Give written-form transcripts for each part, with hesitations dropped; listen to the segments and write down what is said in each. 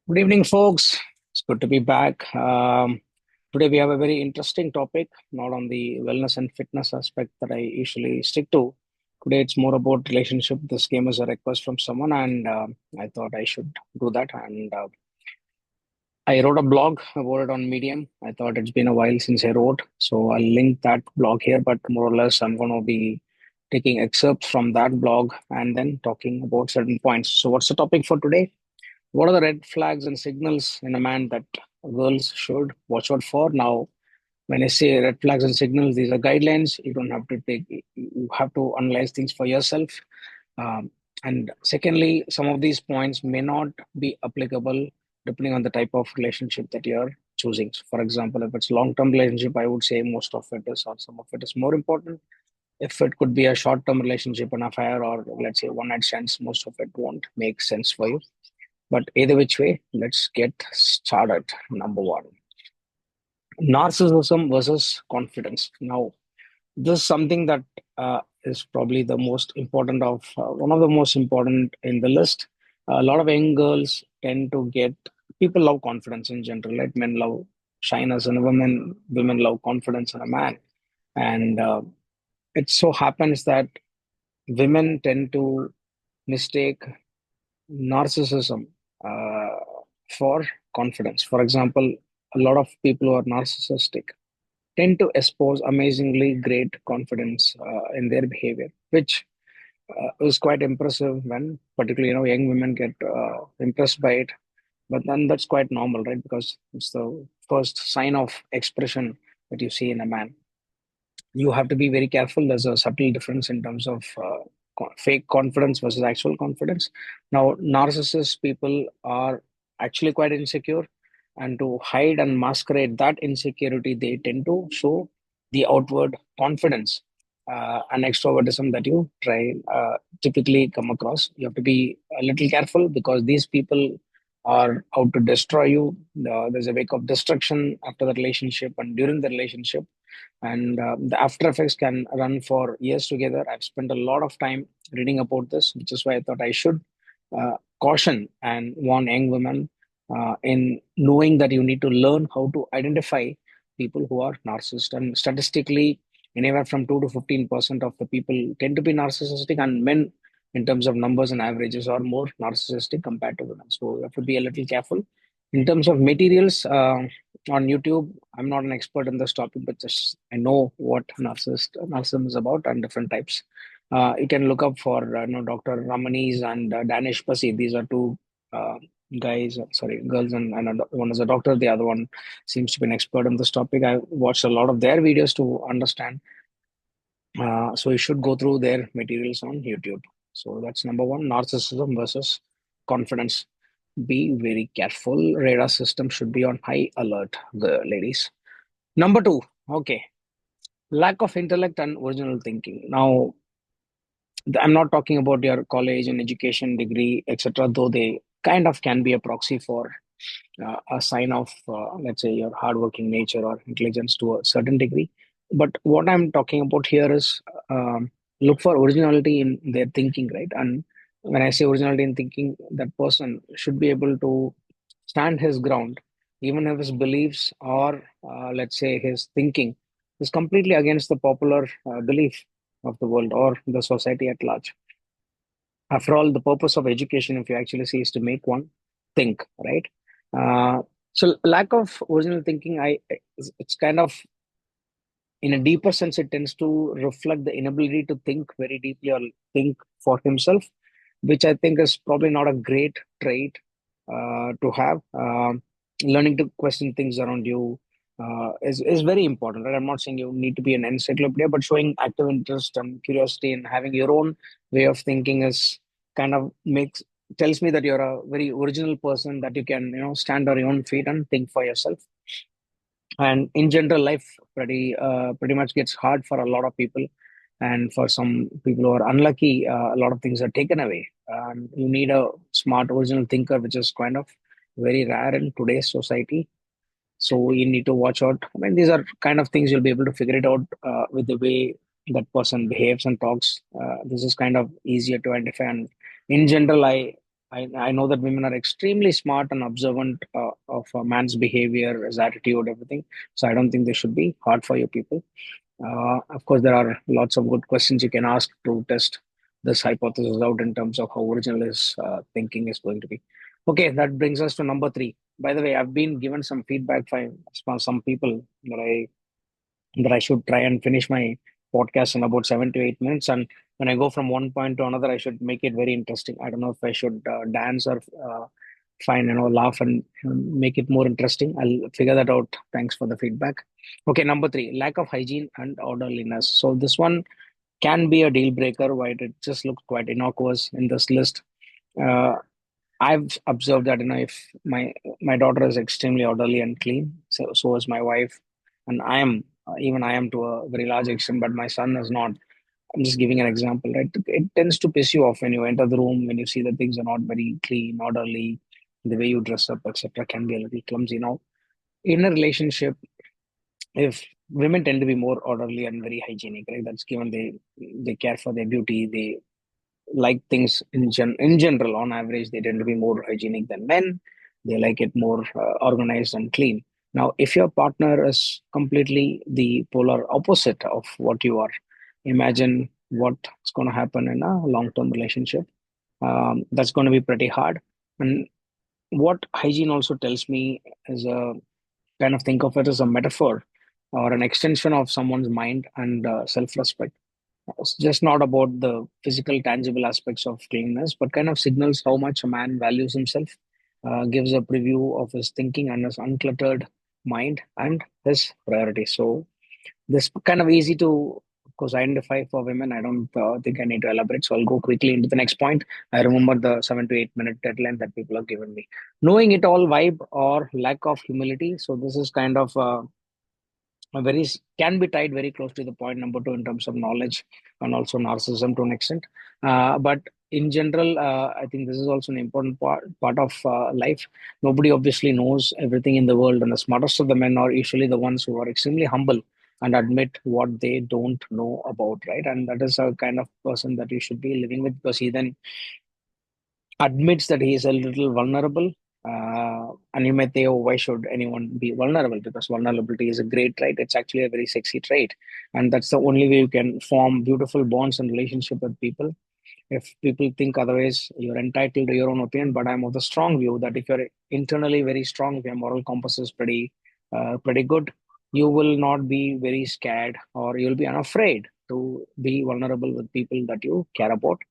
Good evening, folks. It's good to be back. Today, we have a very interesting topic, not on the wellness and fitness aspect that I usually stick to. Today, it's more about relationship. This game is a request from someone, and I thought I should do that. And I wrote a blog about it on Medium. I thought it's been a while since I wrote, so I'll link that blog here. But more or less, I'm going to be taking excerpts from that blog and then talking about certain points. So, what's the topic for today? What are the red flags and signals in a man that girls should watch out for? Now, when I say red flags and signals, these are guidelines. You don't have to take, you have to analyze things for yourself. Um, and secondly, some of these points may not be applicable depending on the type of relationship that you're choosing. So for example, if it's long-term relationship, I would say most of it is, or some of it is more important. If it could be a short-term relationship, an affair, or let's say one night stands, most of it won't make sense for you. But either which way, let's get started. Number one, narcissism versus confidence. Now, this is something that is probably the most important of one of the most important in the list. A lot of young girls tend to get people love confidence in general, right? Men love shyness in a women love confidence in a man. And it so happens that women tend to mistake narcissism uh, for confidence. For example, a lot of people who are narcissistic tend to espouse amazingly great confidence in their behavior, which is quite impressive when, particularly, young women get impressed by it. But then that's quite normal, right? Because it's the first sign of expression that you see in a man. You have to be very careful. There's a subtle difference in terms of fake confidence versus actual confidence. Now, narcissist people are actually quite insecure, and to hide and masquerade that insecurity, they tend to show the outward confidence and extrovertism that you try typically come across. You have to be a little careful because these people are out to destroy you. There's a wake of destruction after the relationship and during the relationship, and the after effects can run for years together. I've spent a lot of time reading about this, which is why I thought I should caution and warn young women in knowing that you need to learn how to identify people who are narcissist. And statistically, anywhere from 2 to 15% of the people tend to be narcissistic, and men in terms of numbers and averages are more narcissistic compared to women, so you have to be a little careful in terms of materials. On YouTube, I'm not an expert in this topic, but just I know what narcissism is about and different types. You can look up for Dr. Ramanis and Danish Pasi. These are two guys, sorry, girls, and one is a doctor. The other one seems to be an expert in this topic. I watched a lot of their videos to understand. So you should go through their materials on YouTube. So that's number one: narcissism versus confidence. Be very careful. Radar system should be on high alert, ladies. Number two, okay, lack of intellect and original thinking. Now, I'm not talking about your college and education degree, etc., though they kind of can be a proxy for a sign of, let's say, your hardworking nature or intelligence to a certain degree. But what I'm talking about here is look for originality in their thinking, right? And when I say originality in thinking, that person should be able to stand his ground, even if his beliefs or, let's say, his thinking is completely against the popular belief of the world or the society at large. After all, the purpose of education, if you actually see, is to make one think, right? Uh, so lack of original thinking, it's kind of, in a deeper sense, it tends to reflect the inability to think very deeply or think for himself, which I think is probably not a great trait to have. Learning to question things around you is very important, right? I'm not saying you need to be an encyclopedia, but showing active interest and curiosity and having your own way of thinking is kind of makes tells me that you're a very original person, that you can stand on your own feet and think for yourself. And in general, life pretty much gets hard for a lot of people, and for some people who are unlucky, a lot of things are taken away, and you need a smart original thinker, which is kind of very rare in today's society. So you need to watch out. I mean, these are kind of things you'll be able to figure it out with the way that person behaves and talks. This is kind of easier to identify. And in general, I I know that women are extremely smart and observant of a man's behavior, his attitude, everything. So I don't think they should be hard for you people. Of course, there are lots of good questions you can ask to test this hypothesis out in terms of how original his thinking is going to be. Okay, that brings us to number three. By the way, I've been given some feedback from some people that I should try and finish my podcast in about 7 to 8 minutes. And when I go from one point to another, I should make it very interesting. I don't know if I should dance or find, laugh and make it more interesting. I'll figure that out. Thanks for the feedback. Okay, number three, lack of hygiene and orderliness. So this one can be a deal breaker. Why it just looks quite innocuous in this list. Uh, I've observed that if my daughter is extremely orderly and clean, so is my wife, and I am to a very large extent, but my son is not. I'm just giving an example, right? It tends to piss you off when you enter the room when you see that things are not very clean, orderly, the way you dress up, etc., can be a little clumsy. Now, in a relationship, if women tend to be more orderly and very hygienic, right? That's given they care for their beauty, they like things in general. On average, they tend to be more hygienic than men. They like it more organized and clean. Now, if your partner is completely the polar opposite of what you are, imagine what's going to happen in a long-term relationship. That's going to be pretty hard. And what hygiene also tells me is a kind of think of it as a metaphor or an extension of someone's mind and self-respect. It's just not about the physical, tangible aspects of cleanliness, but kind of signals how much a man values himself, gives a preview of his thinking and his uncluttered mind and his priorities. So this kind of easy to, of course, identify for women. I don't think I need to elaborate, so I'll go quickly into the next point. I remember the 7 to 8 minute deadline that people have given me. Knowing it all vibe or lack of humility. So this is kind of a very can be tied very close to the point number two in terms of knowledge and also narcissism to an extent. But in general, I think this is also an important part of life. Nobody obviously knows everything in the world, and the smartest of the men are usually the ones who are extremely humble and admit what they don't know about, right? And that is a kind of person that you should be living with, because he then admits that he is a little vulnerable. And you may think, oh, why should anyone be vulnerable? Because vulnerability is a great trait. It's actually a very sexy trait. And that's the only way you can form beautiful bonds and relationship with people. If people think otherwise, you're entitled to your own opinion. But I'm of the strong view that if you're internally very strong, if your moral compass is pretty good, you will not be very scared, or you'll be unafraid to be vulnerable with people that you care about,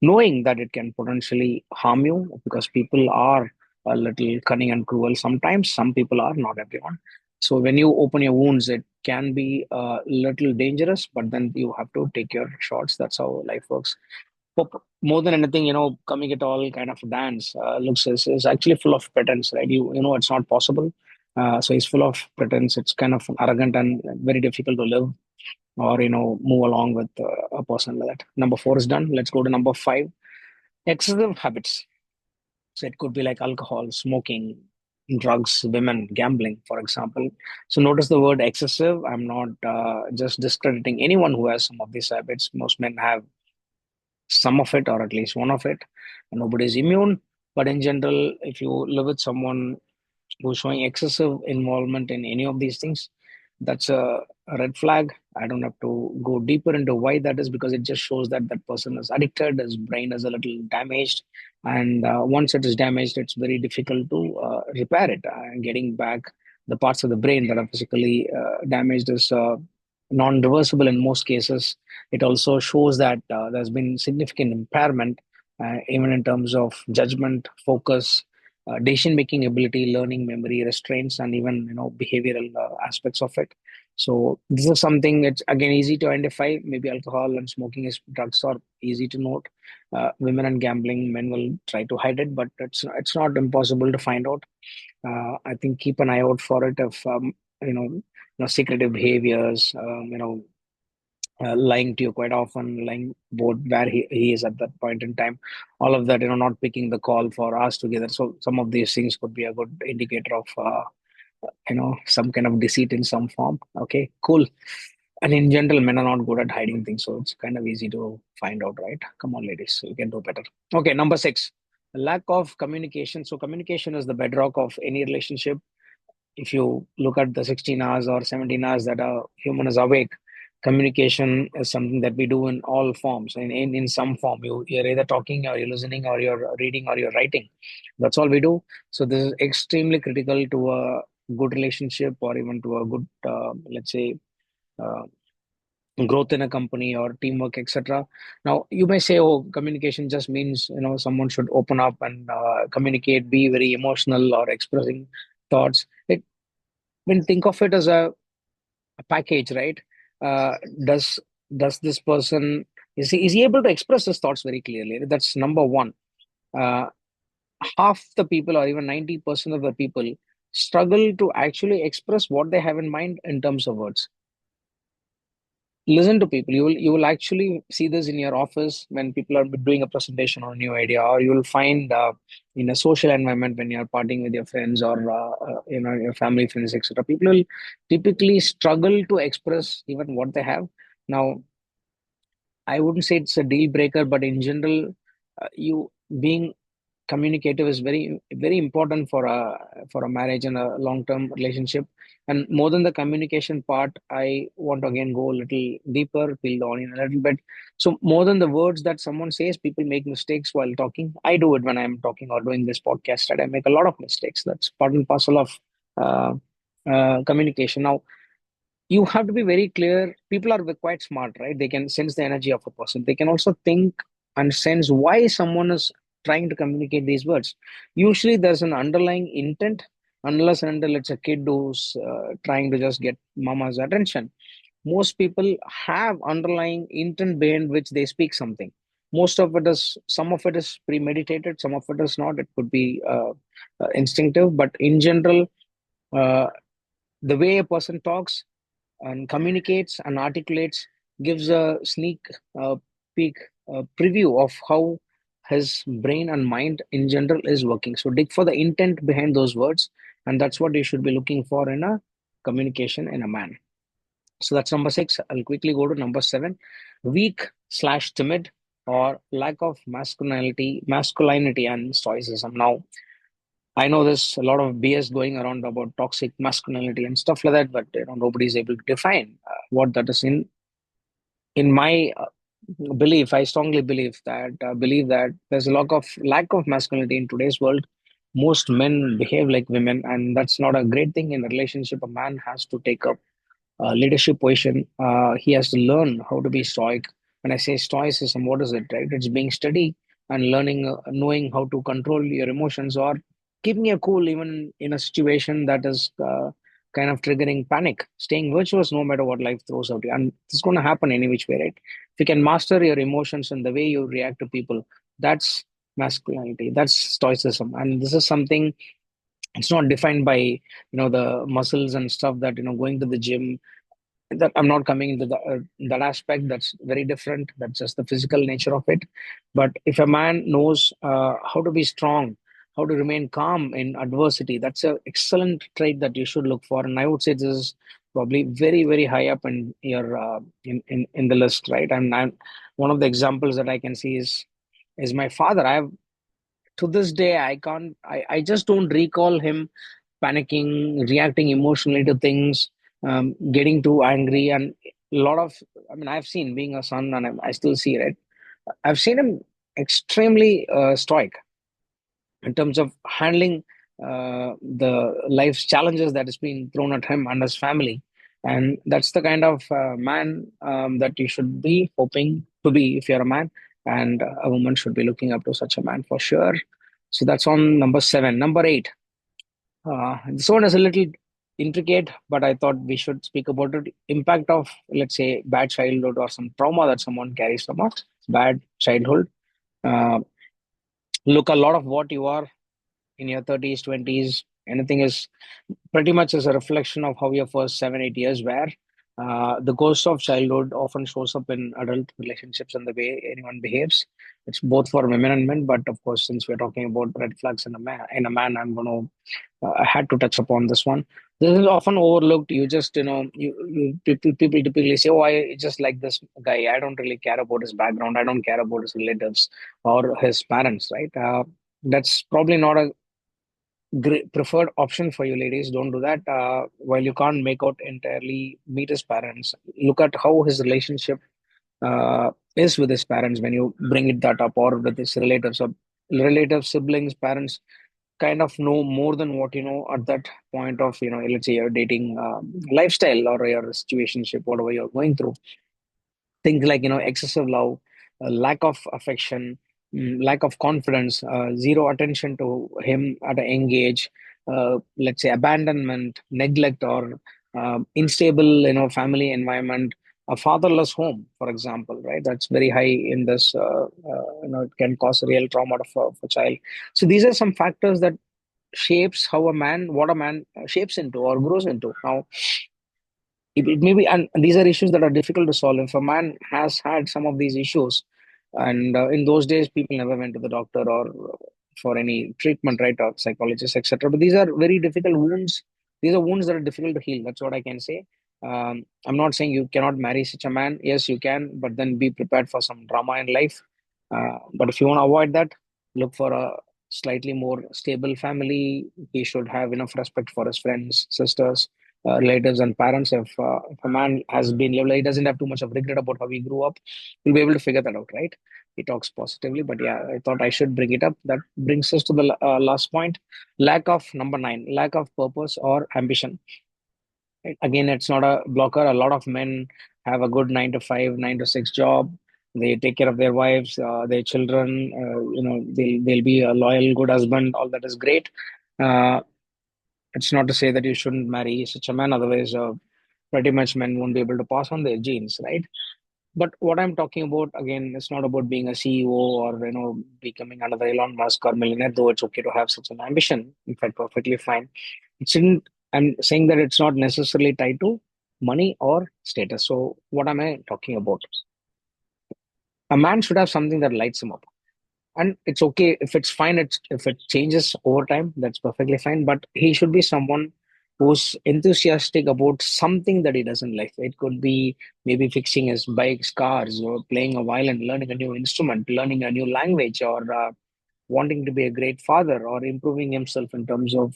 knowing that it can potentially harm you, because people are a little cunning and cruel sometimes. Some people are, not everyone. So when you open your wounds, it can be a little dangerous, but then you have to take your shots. That's how life works. But more than anything, coming it all kind of dance looks is actually full of pretense, right? You know it's not possible. So it's full of pretense. It's kind of arrogant and very difficult to live or move along with a person like that. Number four is done. Let's go to number five. Excessive habits. So it could be like alcohol, smoking, drugs, women, gambling, for example. So notice the word excessive. I'm not just discrediting anyone who has some of these habits. Most men have some of it, or at least one of it. Nobody is immune. But in general, if you live with someone who's showing excessive involvement in any of these things, that's a red flag. I don't have to go deeper into why that is, because it just shows that that person is addicted, his brain is a little damaged. And once it is damaged, it's very difficult to repair it. Getting back the parts of the brain that are physically damaged is non-reversible in most cases. It also shows that there's been significant impairment, even in terms of judgment, focus, decision making ability, learning, memory, restraints, and even behavioral aspects of it. So this is something that's again easy to identify. Maybe alcohol and smoking is drugs are easy to note. Women and gambling, men will try to hide it, but it's not impossible to find out. I think keep an eye out for it. If secretive behaviors, lying to you quite often, lying about where he is at that point in time, all of that, not picking the call for us together. So some of these things could be a good indicator of some kind of deceit in some form. Okay, cool. And in general, men are not good at hiding things, so it's kind of easy to find out, right? Come on, ladies, you can do better. Okay, number six. Lack of communication. So communication is the bedrock of any relationship. If you look at the 16 hours or 17 hours that a human is awake, communication is something that we do in all forms. In some form, you're either talking or you're listening or you're reading or you're writing. That's all we do. So this is extremely critical to a good relationship or even to a good, let's say, uh, growth in a company or teamwork, etc. Now you may say, oh, communication just means someone should open up and communicate, be very emotional or expressing thoughts. It When think of it as a package, right? uh, does does this person, is he able to express his thoughts very clearly? That's number one. uh, Half the people or even 90% of the people struggle to actually express what they have in mind in terms of words. Listen to people. You will actually see this in your office when people are doing a presentation on a new idea, or you will find in a social environment when you're partying with your friends or your family friends, etc. People will typically struggle to express even what they have. Now, I wouldn't say it's a deal breaker, but in general, you being communicative is very important for a marriage and a long term relationship. And more than the communication part, I want to again go a little deeper, peel the onion a little bit. So more than the words that someone says, people make mistakes while talking. I do it when I'm talking or doing this podcast, right? I make a lot of mistakes. That's part and parcel of uh, communication. Now, you have to be very clear. People are quite smart, right? They can sense the energy of a person. They can also think and sense why someone is trying to communicate these words. Usually there's an underlying intent, unless and until it's a kid who's trying to just get mama's attention. Most people have underlying intent behind which they speak something. Most of it is, some of it is premeditated, some of it is not. It could be instinctive, but in general, uh, the way a person talks and communicates and articulates gives a sneak peek preview of how his brain and mind in general is working. So dig for the intent behind those words, and that's what you should be looking for in a communication in a man. So that's number six. I'll quickly go to number seven: weak slash timid or lack of masculinity and stoicism. Now, I know there's a lot of BS going around about toxic masculinity and stuff like that, but nobody's able to define what that is. In my belief, I strongly believe that there's a lack of masculinity in today's world. Most men behave like women, and that's not a great thing in a relationship. A man has to take up leadership position. He has to learn how to be stoic. When I say stoicism, what is it, right? It's being steady and learning, knowing how to control your emotions or keeping a cool even in a situation that is kind of triggering panic. Staying virtuous no matter what life throws at you. And it's going to happen any which way, right? If you can master your emotions and the way you react to people, that's masculinity, that's stoicism. And this is something, it's not defined by the muscles and stuff that going to the gym. That I'm not coming into that aspect. That's very different. That's just the physical nature of it. But if a man knows how to be strong, how to remain calm in adversity, that's an excellent trait that you should look for. And I would say this is probably very very high up in your in the list, right? And one of the examples that I can see is my father. I have, to this day, I just don't recall him panicking, reacting emotionally to things, getting too angry. And a lot of, I mean, I've seen, being a son, and I still see it. I've seen him extremely stoic in terms of handling the life's challenges that is being thrown at him and his family. And that's the kind of man that you should be hoping to be if you're a man. And a woman should be looking up to such a man for sure. So that's on number seven. Number eight. This one is a little intricate, but I thought we should speak about it. Impact of, let's say, bad childhood or some trauma that someone carries from a bad childhood. Uh, Look, a lot of what you are in your 30s, 20s, anything is pretty much as a reflection of how your first 7, 8 years were. The ghost of childhood often shows up in adult relationships and the way anyone behaves. It's both for women and men, but of course, since we're talking about red flags in a man, I'm going to I had to touch upon this one. This is often overlooked. You just, people typically say, "Oh, I just like this guy. I don't really care about his background. I don't care about his relatives or his parents." Right? That's probably not a great preferred option for you, ladies. Don't do that. While you can't make out entirely, meet his parents. Look at how his relationship is with his parents when you bring it that up, or with his relatives or relatives, siblings, parents. Kind of know more than what you know at that point of, let's say, your dating lifestyle or your situationship, whatever you're going through. Things like, excessive love, lack of affection, lack of confidence, zero attention to him at a young age, let's say abandonment, neglect, or unstable, family environment, a fatherless home, for example, right? That's very high in this. It can cause real trauma for a child. So these are some factors that shapes how a man, what a man shapes into or grows into. Now, it may be, and these are issues that are difficult to solve. If a man has had some of these issues, and in those days people never went to the doctor or for any treatment, right, or psychologists, etc. But these are very difficult wounds. These are wounds that are difficult to heal. That's what I can say. I'm not saying you cannot marry such a man. Yes, you can, but then be prepared for some drama in life. But if you want to avoid that, look for a slightly more stable family. He should have enough respect for his friends, sisters, relatives, and parents. If a man has been level, he doesn't have too much of regret about how he grew up. He'll be able to figure that out, right? He talks positively, but yeah, I thought I should bring it up. That brings us to the last point: lack of number nine, lack of purpose or ambition. Right? Again, it's not a blocker. A lot of men have a good 9 to 5, 9 to 6 job. They take care of their wives, their children. They'll be a loyal, good husband. All that is great. Uh, it's not to say that you shouldn't marry such a man, otherwise, pretty much men won't be able to pass on their genes, right? But what I'm talking about again, it's not about being a CEO or becoming another Elon Musk or millionaire. Though it's okay to have such an ambition. In fact, perfectly fine. It shouldn't. I'm saying that it's not necessarily tied to money or status. So what am I talking about? A man should have something that lights him up, and it's okay if it's fine. If it changes over time, that's perfectly fine. But he should be someone who's enthusiastic about something that he doesn't like. It could be maybe fixing his bikes, cars, or playing a violin, learning a new instrument, learning a new language, or wanting to be a great father, or improving himself in terms of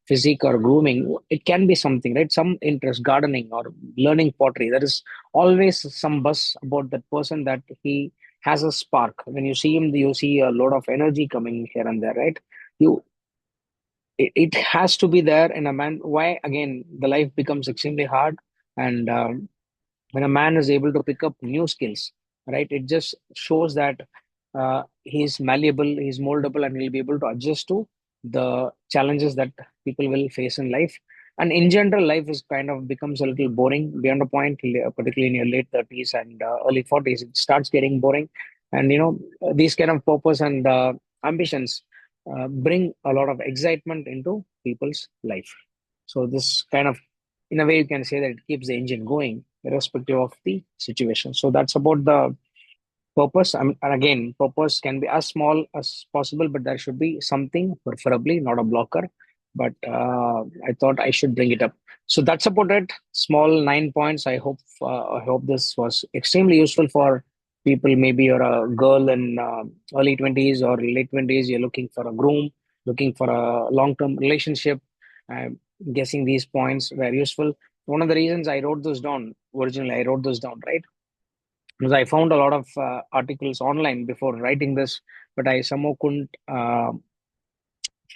physique or grooming. It can be something, right? Some interest, gardening or learning pottery. There is always some buzz about that person, that he has a spark. When you see him, you see a lot of energy coming here and there, right? You, it has to be there in a man. Why? Again, the life becomes extremely hard, and when a man is able to pick up new skills, right, it just shows that he's malleable, he's moldable, and he'll be able to adjust to the challenges that people will face in life. And in general, life is kind of becomes a little boring beyond a point, particularly in your late 30s and early 40s. It starts getting boring. And, these kind of purpose and ambitions bring a lot of excitement into people's life. So this kind of, in a way, you can say that it keeps the engine going, irrespective of the situation. So that's about the purpose. And again, purpose can be as small as possible, but there should be something, preferably not a blocker. But I thought I should bring it up. So that's about it. Small 9 points. I hope this was extremely useful for people. Maybe you're a girl in early 20s or late 20s. You're looking for a groom, looking for a long-term relationship. I'm guessing these points were useful. One of the reasons I wrote this down, originally I wrote this down, right, because I found a lot of articles online before writing this, but I somehow couldn't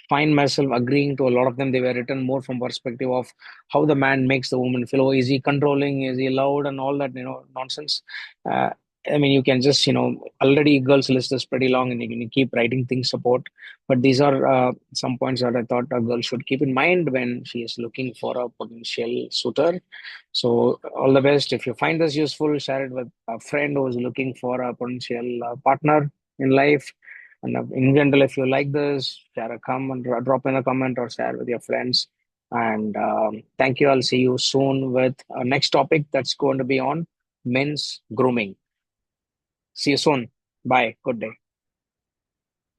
find myself agreeing to a lot of them. They were written more from perspective of how the man makes the woman feel. Oh, is he controlling? Is he loud? And all that, nonsense. Uh, I mean, you can just, already girls' list is pretty long, and you can keep writing things about. But these are some points that I thought a girl should keep in mind when she is looking for a potential suitor. So, all the best. If you find this useful, share it with a friend who is looking for a potential partner in life. And in general, if you like this, share a comment, drop in a comment, or share with your friends. And thank you. I'll see you soon with our next topic that's going to be on men's grooming. See you soon. Bye. Good day.